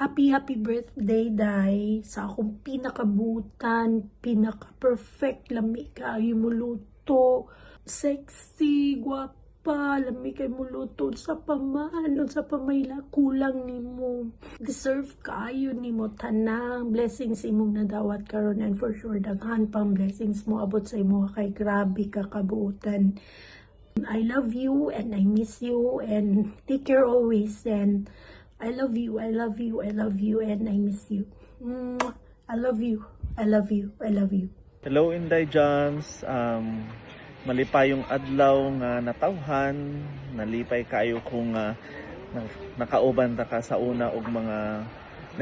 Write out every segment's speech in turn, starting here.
Happy birthday, Day. Sa akong pinakabutan, pinaka-perfect, lami kayo mo luto. Sexy, gwapa, lami kayo mo luto. Sa pamalo, sa pamayla, kulang ni mo. Deserve kayo ni mo tanang blessings imong nadawat karon, and for sure, daghan pang blessings mo abot sa imo kay grabe ka kabuutan. I love you and I miss you and take care always, and I love you, I love you, I love you, and I miss you. Mwah. I love you, I love you, I love you. Hello, Inday Jams. Malipay yung adlaw nga natawhan. Nalipay kayo kung nakauban ta ka sa una og mga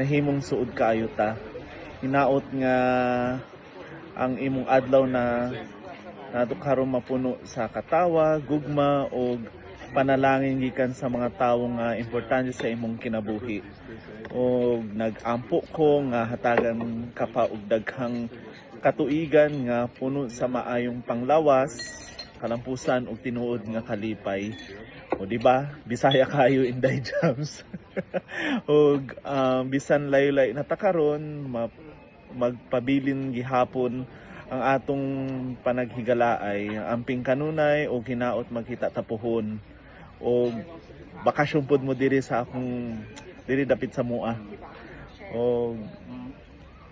nahimong suod kayo ta. Hinaot nga ang imong adlaw na karon mapuno sa katawa, gugma og panalangin gikan sa mga tawo nga importante sa imong kinabuhi. O nag-ampo ko nga hatagan ka pa og daghang katuigan nga puno sa maayong panglawas, kalampusan ug tinuod nga kalipay. O di ba? Bisaya kayo, Inday Jams. Og bisan laylay na ta karon magpabilin gihapon ang atong panaghigalaay, amping kanunay o hinaot magkita tapuhon o bakasyon pod mo diri sa akong diri dapit sa mua. O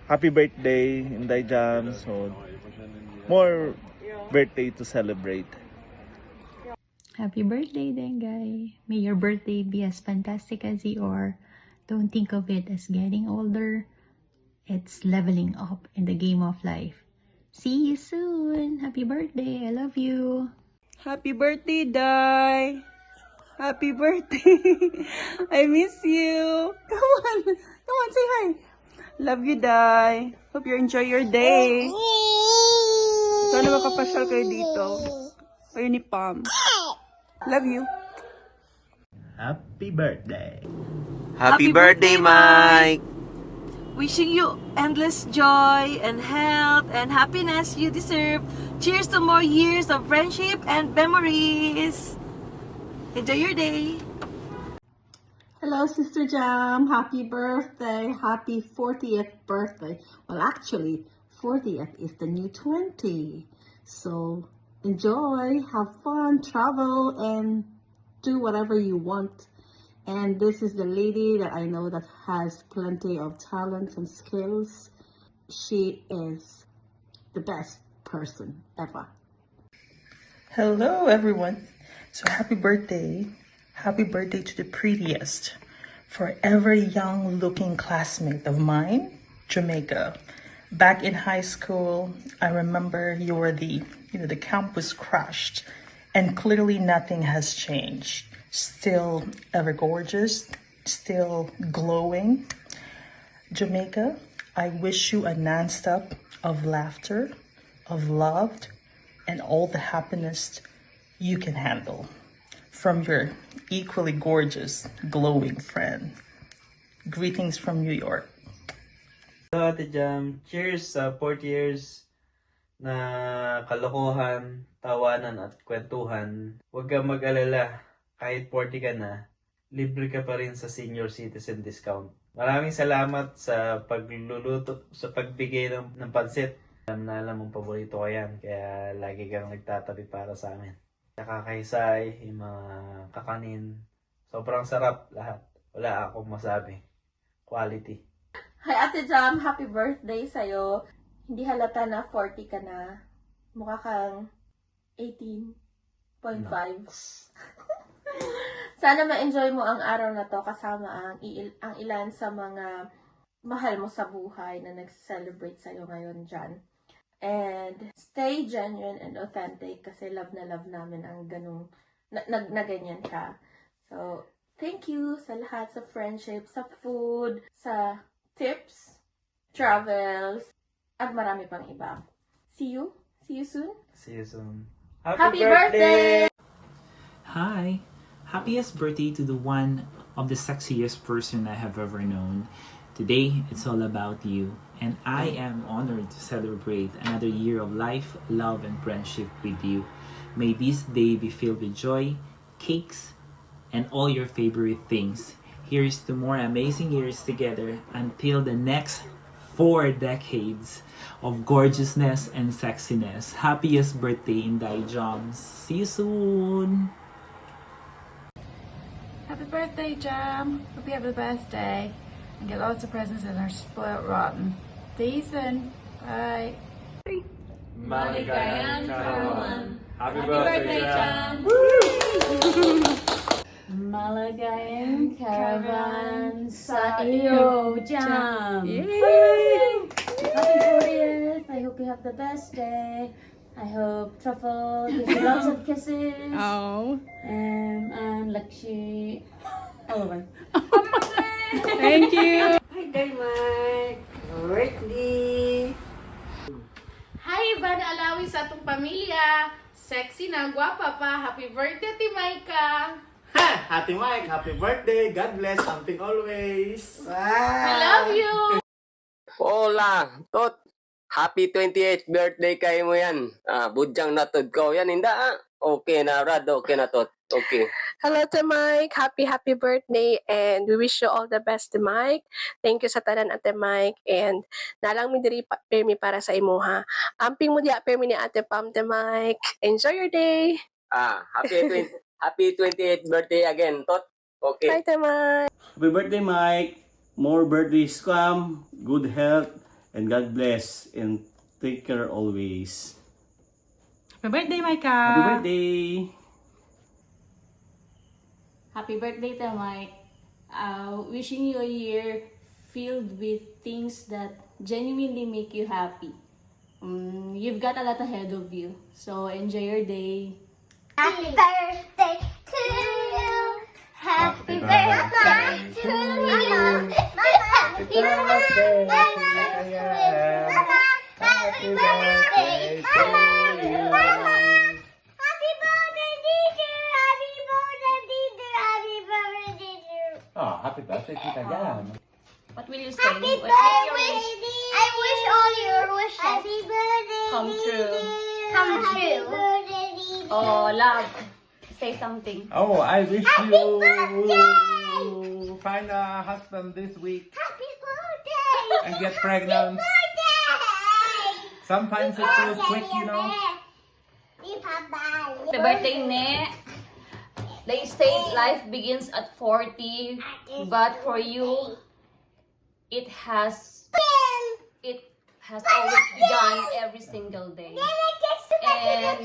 happy birthday, Inday Jams. So more birthday to celebrate. Happy birthday, Dengay. May your birthday be as fantastic as you are. Don't think of it as getting older. It's leveling up in the game of life. See you soon. Happy birthday. I love you. Happy birthday, Day. Happy birthday. I miss you. Come on. Come on, say hi. Love you, Day. Hope you enjoy your day. Sana makapasyal kayo dito. Kayo ni Pam. Love you. Happy birthday. Happy birthday, Mike! Wishing you endless joy and health and happiness you deserve. Cheers to more years of friendship and memories. Enjoy your day. Hello, Sister Jam. Happy birthday. Happy 40th birthday. Well, actually, 40th is the new 20. So enjoy, have fun, travel, and do whatever you want. And this is the lady that I know that has plenty of talents and skills. She is the best person ever. Hello, everyone. So happy birthday. Happy birthday to the prettiest, forever young looking classmate of mine, Jamaica. Back in high school, I remember you were the campus crushed, and clearly nothing has changed. Still ever gorgeous, still glowing. Jamaica, I wish you a non-stop of laughter, of love, and all the happiness you can handle. From your equally gorgeous, glowing friend. Greetings from New York. Hello, Ate Jam. Cheers sa 40 years na kalokohan, tawanan at kwentuhan. Huwag kang mag-alala. Kahit 40 ka na, libre ka pa rin sa senior citizen discount. Maraming salamat sa pagluluto, sa pagbigay ng pansit. Alam mong paborito ko yan, kaya lagi kang nagtatabi para sa amin. Nakakahisay, yung mga kakanin. Sobrang sarap lahat. Wala akong masabi. Quality. Hi Ate Jam, happy birthday sa'yo. Hindi halata na 40 ka na. Mukha kang 18.5. Sana ma-enjoy mo ang araw na to kasama ang ilan sa mga mahal mo sa buhay na nag-celebrate sa'yo ngayon dyan. And stay genuine and authentic kasi love na love namin ang ganung na ganyan ka. So, thank you sa lahat, sa friendship, sa food, sa tips, travels, at marami pang iba. See you soon. See you soon. Happy birthday! Hi! Happiest birthday to the one of the sexiest person I have ever known. Today, it's all about you, and I am honored to celebrate another year of life, love, and friendship with you. May this day be filled with joy, cakes, and all your favorite things. Here's to more amazing years together until the next 4 decades of gorgeousness and sexiness. Happiest birthday, Inday Joms. See you soon! Happy birthday, Jam! Hope you have the best day and get lots of presents and are spoiled rotten. See you soon. Bye. Maligayang Caravan. Happy birthday, Jam! Maligayang Caravan sa iyo, Jam! Happy 40th! I hope you have the best day. I hope Truffle gives you lots of kisses. Oh. And Lakshi all over. Thank you. Birthday, Mike! Birthday! Hi, Ivan Alawi sa atong pamilya. Sexy na, guwapa pa. Happy birthday, Timayka. Ha! Ate Mike, happy birthday! God bless, something always! I love you! Hola, Tot! Happy 28th birthday kay mo yan. Budyang natod ko. Yan, hindi Okay na, Rad. Okay na, Tot. Okay. Hello to Mike. Happy birthday and we wish you all the best to Mike. Thank you sa tanan Ate Mike and nalang mi diri permi para sa imuha. Amping mo diya permi ni Ate Pam te Mike. Enjoy your day. Happy 28th birthday again, Tot. Okay. Bye, Ate Mike. Happy birthday, Mike. More birthdays come. Good health and God bless and take care always. Happy birthday, Micah! Happy birthday! Happy birthday to Mike. Wishing you a year filled with things that genuinely make you happy. You've got a lot ahead of you, so enjoy your day. Happy birthday to you. Happy birthday to you. Happy birthday to you. Happy birthday to you. Happy birthday, teacher. Happy birthday, teacher. Happy birthday, teacher. Oh, happy birthday, Tita Jam. What will you say? Happy What will your birthday. wish? I wish all your wishes happy birthday Come true. Come true. Oh, love. Say something. Oh, I wish Happy you birthday! find a husband this week Happy birthday. and get pregnant. Birthday. Sometimes it goes quick, you know. The birthday ne. They say life begins at 40, but for you, it has always begun every single day. And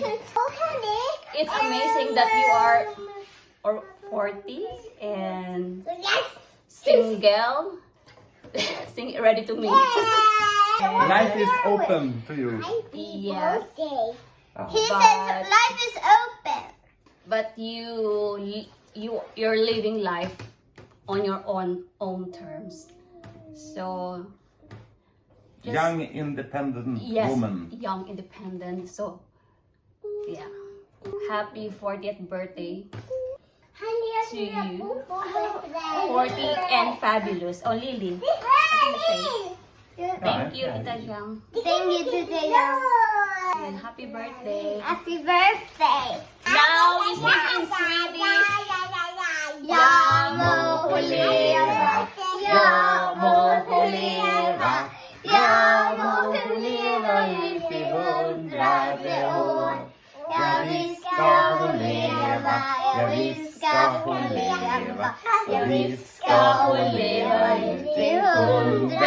it's amazing that you are 40 and single, ready to meet. Life is open to you. Yes. He says life is open. But you're living life on your own terms. So just, Young, independent woman. Young, independent. So yeah, happy 40th birthday to you. 40 and fabulous. Oh, Lily, what can you say? Thank you, Tita Jam. Thank you, Tita Jam. And happy birthday. Happy birthday. Now we sing in Swedish. Jag må leva. Jag må leva. Jag må leva ut i 100 år. Ja, visst ska hon leva. Ja, visst ska hon leva. Ja, visst ska hon leva ut i 100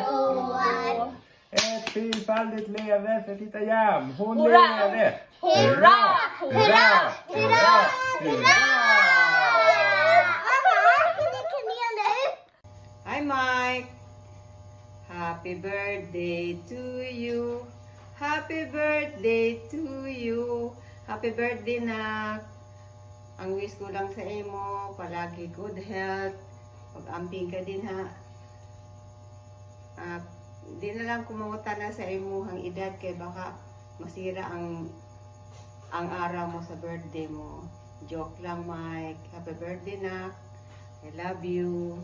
år. Ett fyrfaldigt leve för Tita Jam. Hon Hurra! levde. Hurra! Hurra! Hurra! Hurra! Hi, Mike! Happy birthday to you. Happy birthday to you. Happy birthday, nak. Ang wish ko lang sa imo, palagi good health. Pag-amping ka din, ha. Di na lang kumuta na sa imuhang edad kay baka masira ang araw mo sa birthday mo. Joke lang, Mike. Happy birthday, nak. I love you.